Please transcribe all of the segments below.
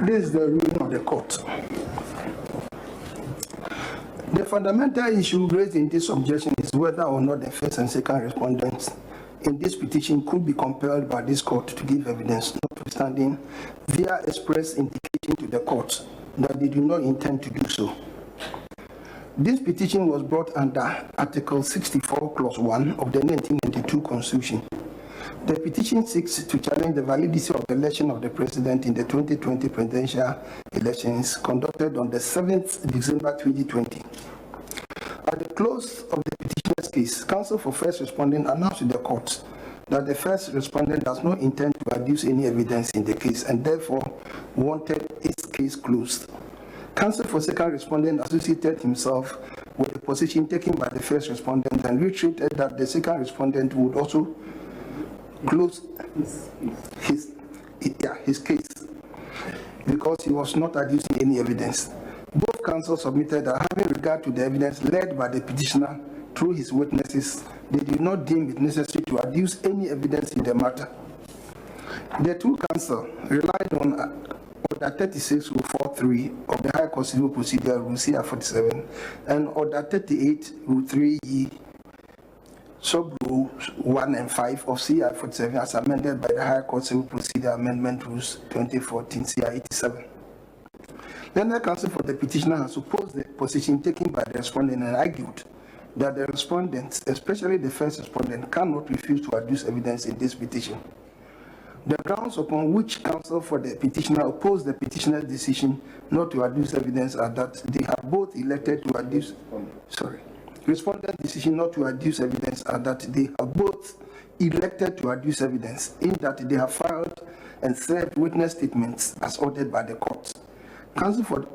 This is the ruling of the court. The fundamental issue raised in this objection is whether or not the first and second respondents in this petition could be compelled by this court to give evidence, notwithstanding their express indication to the court that they do not intend to do so. This petition was brought under Article 64, Clause 1 of the 1992 Constitution. The petition seeks to challenge the validity of the election of the president in the 2020 presidential elections conducted on the 7th December 2020. At the close of the petitioner's case, counsel for first respondent announced to the court that the first respondent does not intend to adduce any evidence in the case and therefore wanted its case closed. Counsel for second respondent associated himself with the position taken by the first respondent and reiterated that the second respondent would also close his case because he was not adducing any evidence. Both counsel submitted that having regard to the evidence led by the petitioner through his witnesses, they did not deem it necessary to adduce any evidence in the matter. The two counsel relied on Order 36 Rule 4.3 of the High Court Civil Procedure Rule CR 47 and Order 38 Rule 3E Sub Rule 1 and 5 of CR 47 as amended by the High Court Civil Procedure Amendment Rules 2014 CR 87. Learned counsel for the petitioner has opposed the position taken by the respondent and argued that the respondents, especially the first respondent, cannot refuse to adduce evidence in this petition. The grounds upon which counsel for the petitioner opposed the petitioner's decision not to adduce evidence are that they have both elected to adduce, respondent's decision not to adduce evidence are that they have both elected to adduce evidence in that they have filed and served witness statements as ordered by the court. Counsel for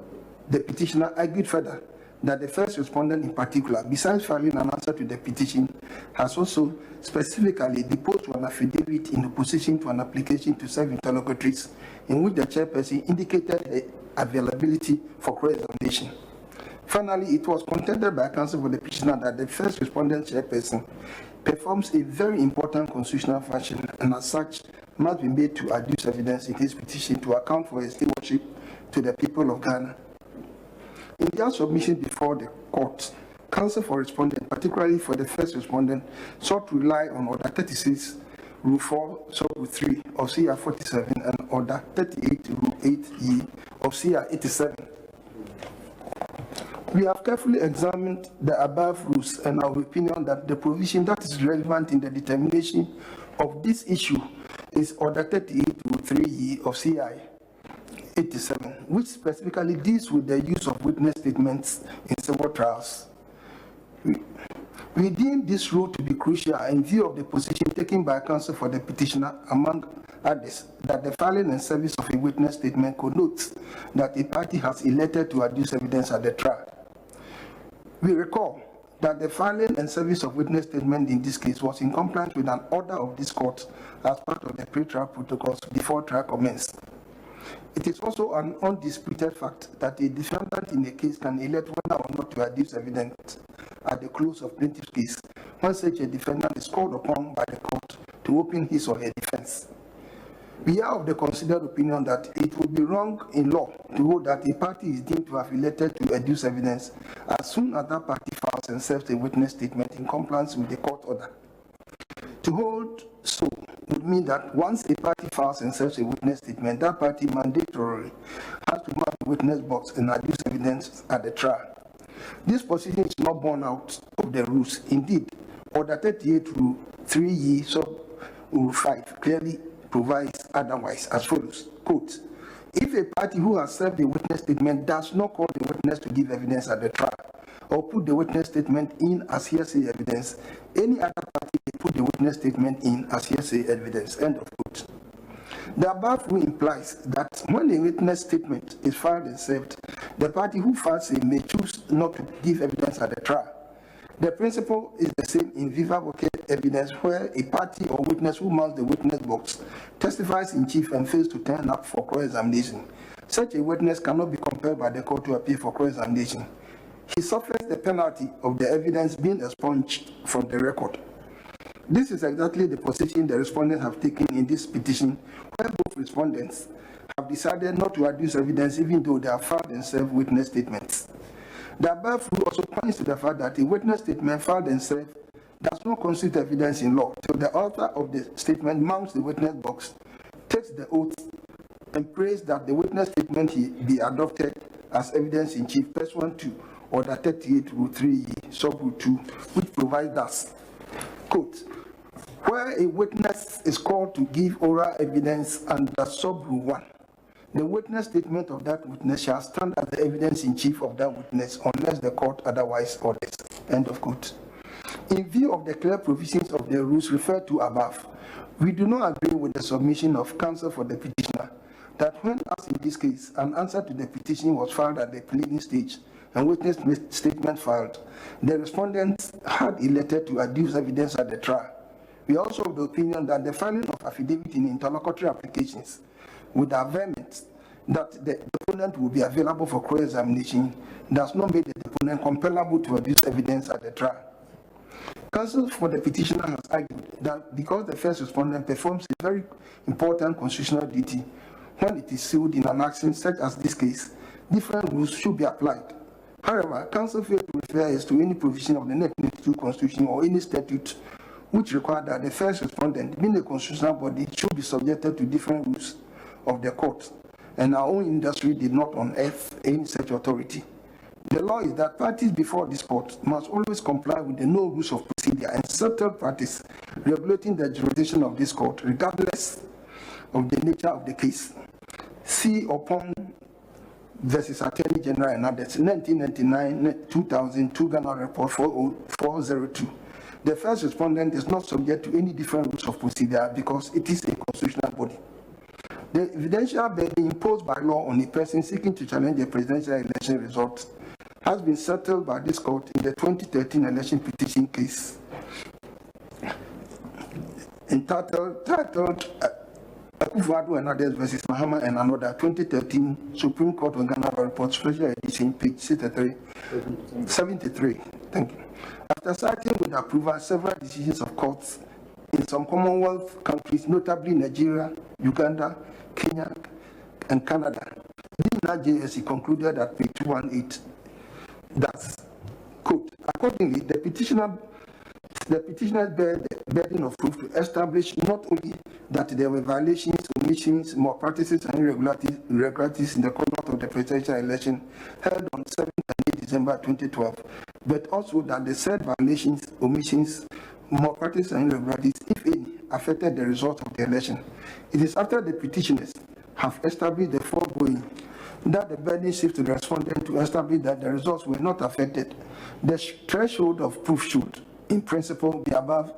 the petitioner argued further that the first respondent in particular, besides filing an answer to the petition, has also specifically deposed to an affidavit in opposition to an application to serve interlocutors in which the chairperson indicated the availability for cross-examination. Finally, it was contended by counsel for the petitioner that the first respondent chairperson performs a very important constitutional function and as such must be made to adduce evidence in his petition to account for his stewardship to the people of Ghana. In their submission before the court, counsel for respondent, particularly for the first respondent, sought to rely on Order 36, Rule 4, Sub 3 of CR 47 and Order 38, Rule 8E of CR 87. We have carefully examined the above rules and our opinion that the provision that is relevant in the determination of this issue is Order 38, Rule 3E of CI 87, which specifically deals with the use of witness statements in civil trials. We deem this rule to be crucial in view of the position taken by counsel for the petitioner, among others, that the filing and service of a witness statement connotes that a party has elected to adduce evidence at the trial. We recall that the filing and service of witness statement in this case was in compliance with an order of this court as part of the pre-trial protocols before trial commenced. It is also an undisputed fact that a defendant in a case can elect whether or not to adduce evidence at the close of plaintiff's case when such a defendant is called upon by the court to open his or her defense. We are of the considered opinion that it would be wrong in law to hold that a party is deemed to have elected to adduce evidence as soon as that party files and serves a witness statement in compliance with the court order. To hold so would mean that once a party files and serves a witness statement, that party mandatorily has to mark the witness box and adduce evidence at the trial. This position is not borne out of the rules. Indeed, Order 38 Rule 3E Sub Rule 5 clearly provides otherwise as follows, quote, if a party who has served a witness statement does not call the witness to give evidence at the trial or put the witness statement in as hearsay evidence, any other party may put the witness statement in as hearsay evidence, end of quote. The above rule implies that when a witness statement is filed and served, the party who files it may choose not to give evidence at the trial. The principle is the same in viva voce evidence, where a party or witness who mounts the witness box testifies in chief and fails to turn up for cross-examination. Such a witness cannot be compelled by the court to appear for cross-examination. He suffers the penalty of the evidence being expunged from the record. This is exactly the position the respondents have taken in this petition, where both both respondents have decided not to adduce evidence even though they have filed and served witness statements. The above rule also points to the fact that a witness statement filed and served does not constitute evidence in law till the author of the statement mounts the witness box, takes the oath, and prays that the witness statement be adopted as evidence in chief pursuant to Order 38 Rule 3E, Sub Rule 2, which provides thus, quote, where a witness is called to give oral evidence under Sub Rule 1, the witness statement of that witness shall stand as the evidence in chief of that witness unless the court otherwise orders. End of quote. In view of the clear provisions of the rules referred to above, we do not agree with the submission of counsel for the petitioner that when, as in this case, an answer to the petition was filed at the pleading stage and witness statement filed, the respondent had elected to adduce evidence at the trial. We are also of the opinion that the filing of affidavit in interlocutory applications with the averment that the deponent will be available for cross-examination does not make the deponent compellable to adduce evidence at the trial. Counsel for the petitioner has argued that because the first respondent performs a very important constitutional duty when it is sued in an action such as this case, different rules should be applied. However, counsel failed to refer us to any provision of the 1992 Constitution or any statute which require that the first respondent, being a constitutional body, should be subjected to different rules of the court, and our own industry did not unearth any such authority. The law is that parties before this court must always comply with the no rules of procedure and settled practice regulating the jurisdiction of this court, regardless of the nature of the case. See upon versus Attorney General and others, 1999-2002 Ghana Report 402. The first respondent is not subject to any different rules of procedure because it is a constitutional body. The evidential burden imposed by law on a person seeking to challenge a presidential election result has been settled by this court in the 2013 election petition case entitled Akufo-Addo and others versus Mahama and another 2013 Supreme Court of Ghana Report Special Edition, page 73. Thank you. After citing with approval several decisions of courts in some Commonwealth countries, notably Nigeria, Uganda, Kenya, and Canada, the JSC concluded at page 218 that, quote, accordingly, the petitioners bear the burden of proof to establish not only that there were violations, omissions, malpractices, and irregularities in the conduct of the presidential election held on 7 and 8 December 2012, but also that the said violations, omissions, malpractices, and irregularities, if any, affected the result of the election. It is after the petitioners have established the foregoing that the burden shifts to the respondent to establish that the results were not affected. The threshold of proof should, in principle, be above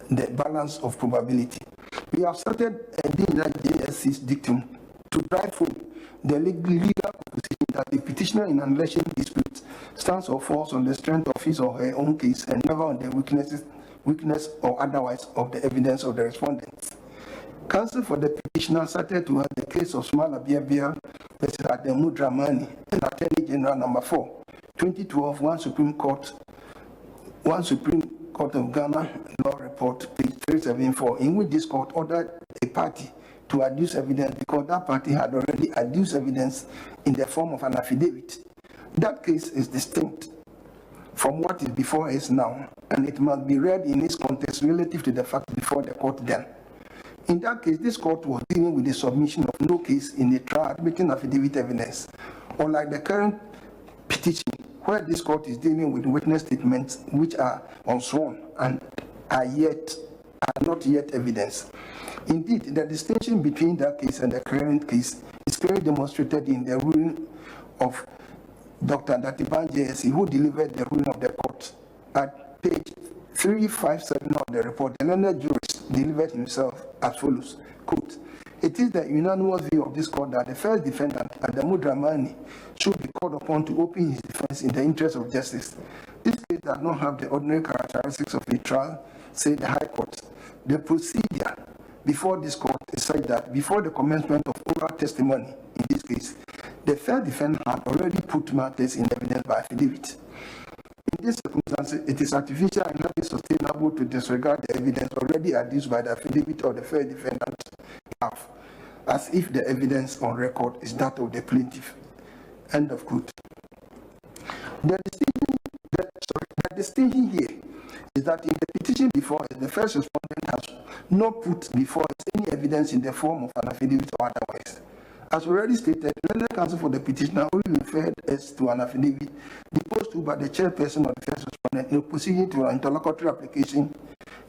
the balance of probability. We have started a JSC's dictum to drive home the legal position that the petitioner in an election dispute stands or falls on the strength of his or her own case and never on the weakness or otherwise of the evidence of the respondents. Counsel for the petitioner cited to her the case of Smala Biabia versus Ademu Dramani and Attorney General number 4, 2012, one Supreme Court of Ghana Law Report, page 374, in which this court ordered a party to adduce evidence because that party had already adduced evidence in the form of an affidavit. That case is distinct from what is before us now, and it must be read in its context relative to the fact before the court then. In that case, this court was dealing with the submission of no case in a trial admitting affidavit evidence, unlike the current petition, where this court is dealing with witness statements which are unsworn and are not yet evidence. Indeed, the distinction between that case and the current case is clearly demonstrated in the ruling of Dr. Datiban JSC, who delivered the ruling of the court. At page 357 of the report, the learned jurist delivered himself as follows, quote, it is the unanimous view of this court that the first defendant, Ademu Dramani, should be called upon to open his defense in the interest of justice. This case does not have the ordinary characteristics of a trial, said the High Court. The procedure before this court is such that before the commencement of oral testimony, in this case, the first defendant had already put matters in evidence by affidavit. In this circumstance, it is artificial and not sustainable to disregard the evidence already adduced by the affidavit of the first defendant. as if the evidence on record is that of the plaintiff. End of quote. The distinction here is that in the petition before us, the first respondent has not put before us any evidence in the form of an affidavit or otherwise. As already stated, legal counsel for the petitioner only referred us to an affidavit deposed to by the chairperson of the first respondent in opposition to an interlocutory application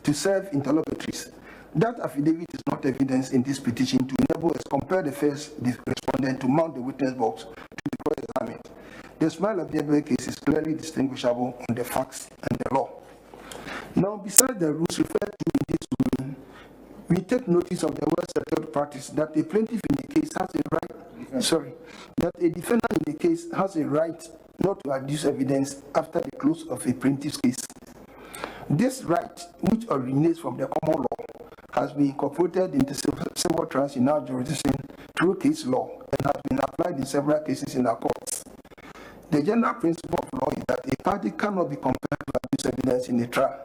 to serve interlocutors. That affidavit is not evidence in this petition to enable us to compare the first respondent to mount the witness box to be cross-examined. The Smile Abiabe case is clearly distinguishable on the facts and the law. Now, besides the rules referred to in this ruling, we take notice of the well-settled practice that a plaintiff in the case has a right, that a defendant in the case has a right not to adduce evidence after the close of a plaintiff's case. This right, which originates from the common law, has been incorporated into several trials in our jurisdiction through case law and has been applied in several cases in our courts. The general principle of law is that a party cannot be compelled to adduce evidence in a trial.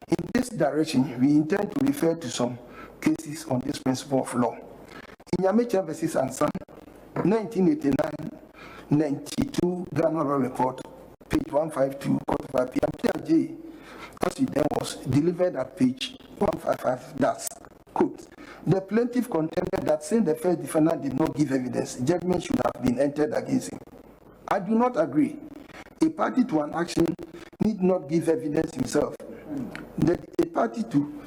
In this direction, we intend to refer to some cases on this principle of law. In Yamecha v. Ansan, 1989-92 Ghana Law Report, page 152, Court of Appeal, J. as it then was delivered at page 155, that's quote, the plaintiff contended that since the first defendant did not give evidence, judgment should have been entered against him. I do not agree. A party to an action need not give evidence himself. That a party to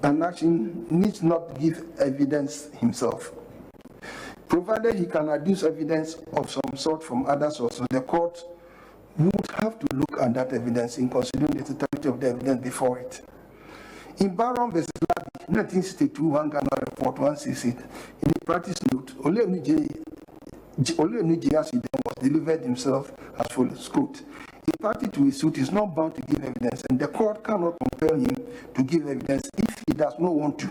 an action needs not give evidence himself. Provided he can adduce evidence of some sort from other sources, the court would have to look at that evidence in considering the totality of the evidence before it. In Baron v. Labi, 1962, one Ghana Report 168, in the practice note, Ole Onuje as he then was delivered himself as follows, quote, a party to a suit is not bound to give evidence, and the court cannot compel him to give evidence if he does not want to.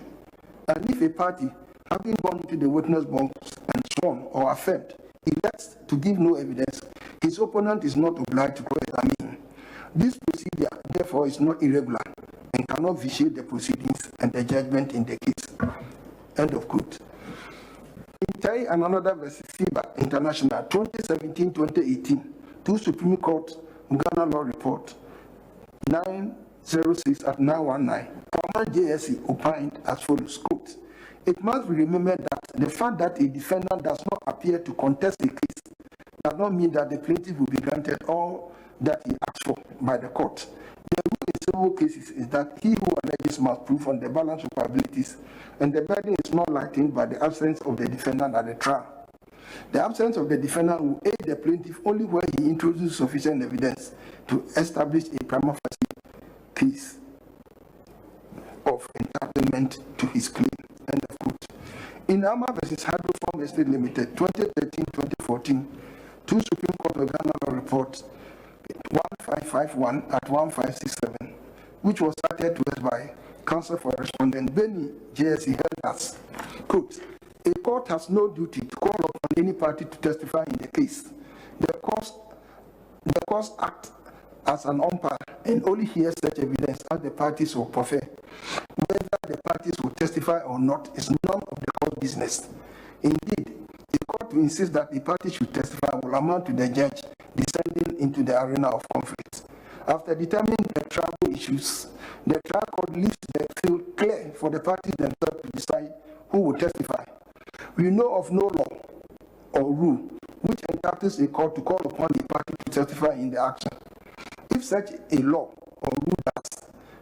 And if a party, having gone to the witness box and sworn or affirmed, elects to give no evidence, his opponent is not obliged to cross-examine him. This procedure, therefore, is not irregular and cannot vitiate the proceedings and the judgment in the case. End of quote. In Tai and another versus FIBA International, 2017-2018, to Supreme Court Ghana Law Report 906 at 919, Former JSC opined as follows, quote, it must be remembered that the fact that a defendant does not appear to contest a case does not mean that the plaintiff will be granted all that he asked for by the court. The rule in several cases is that he who alleges must prove on the balance of probabilities, and the burden is not lightened by the absence of the defendant at the trial. The absence of the defendant will aid the plaintiff only where he introduces sufficient evidence to establish a prima facie case of entitlement to his claim. End of quote. In Ama v. Hydroform Estate Limited, 2013-2014, to Supreme Court of Ghana Law Report 1551 at 1567, which was cited to us by counsel for respondent Benny JSC held as, quote, a court has no duty to call upon any party to testify in the case. The courts act as an umpire and only hears such evidence as the parties will prefer. Whether the parties will testify or not is none of the court business. Indeed, the court to insist that the party should testify will amount to the judge descending into the arena of conflict. After determining the tribal issues, the trial court leaves the field clear for the parties themselves to decide who will testify. We know of no law or rule which entitles a court to call upon a party to testify in the action. If such a law or rule does,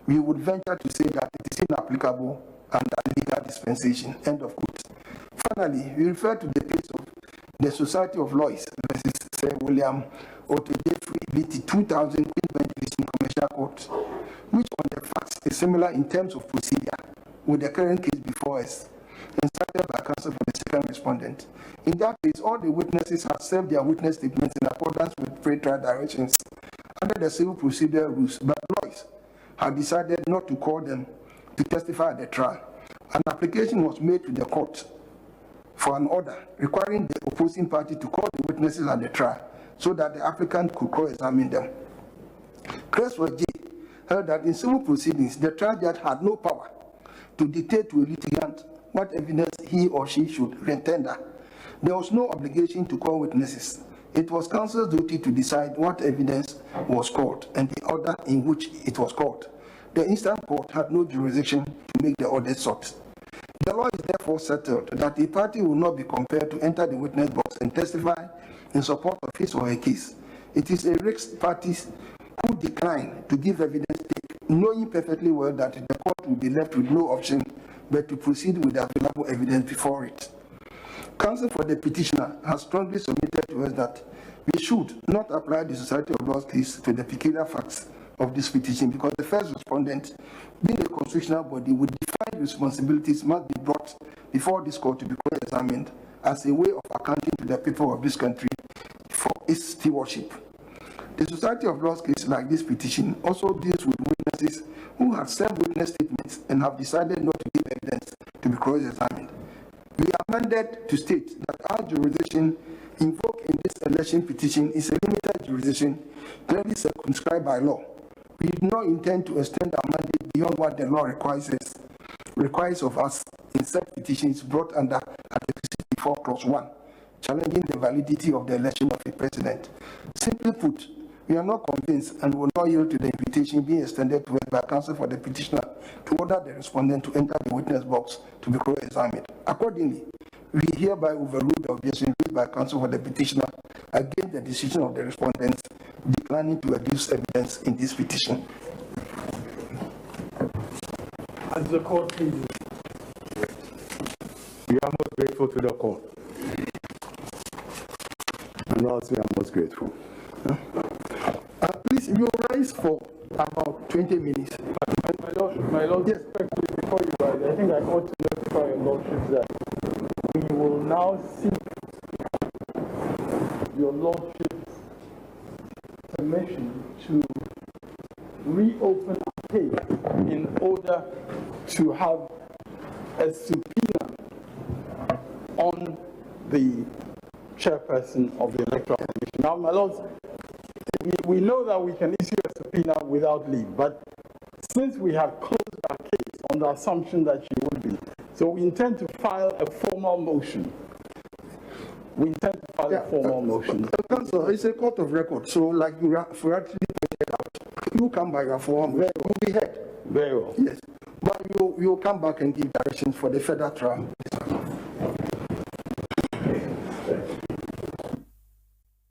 we would venture to say that it is inapplicable under legal dispensation. End of quote. Finally, we refer to the case of the Society of Lawyers versus Sir William Otto Jeffrey v. 2000 Queensland Division Commercial Court, which on the facts is similar in terms of procedure with the current case before us, and cited by counsel for the second respondent. In that case, all the witnesses have served their witness statements in accordance with pre-trial directions under the civil procedure rules, but lawyers have decided not to call them to testify at the trial. An application was made to the court for an order requiring the opposing party to call the witnesses at the trial so that the applicant could cross-examine them. Creswell J. held that in civil proceedings, the trial judge had no power to dictate to a litigant what evidence he or she should tender. There was no obligation to call witnesses. It was counsel's duty to decide what evidence was called and the order in which it was called. The instant court had no jurisdiction to make the order sought. The law is therefore settled that a party will not be compelled to enter the witness box and testify in support of his or her case. It is a risk parties who decline to give evidence take, knowing perfectly well that the court will be left with no option but to proceed with the available evidence before it. Counsel for the petitioner has strongly submitted to us that we should not apply the Society of Laws case to the peculiar facts of this petition because the first respondent, being a constitutional body with defined responsibilities, must be brought before this court to be cross-examined as a way of accounting to the people of this country for its stewardship. The Society of Laws case, like this petition, also deals with witnesses who have served witness statements and have decided not to give evidence to be cross-examined. We amended to state that our jurisdiction invoked in this election petition is a limited jurisdiction clearly circumscribed by law. We do not intend to extend our mandate beyond what the law requires of us in such petitions brought under Article 64 Clause 1, challenging the validity of the election of a president. Simply put, we are not convinced and will not yield to the invitation being extended to us by counsel for the petitioner to order the respondent to enter the witness box to be cross-examined. Accordingly, we hereby overrule the objection raised by counsel for the petitioner against the decision of the respondents declining to adduce evidence in this petition. As the court pleases. We are most grateful to the court. And also, we are most grateful. Please, you rise for about 20 minutes. My Lord, yes. Respectfully, before you rise, I think I ought to notify your Lordship that we will now seek your Lordship's permission to reopen our case in order to have a subpoena on the chairperson of the Electoral Commission. Now, my Lords, we know that we can issue a subpoena without leave, but since we have closed our case on the assumption that she would be, so we intend to file a formal motion. Motion. Counsel, it's a court of record, so like you actually pointed out, you come by your form, will be heard. Very well. Yes, but you come back and give directions for the further trial.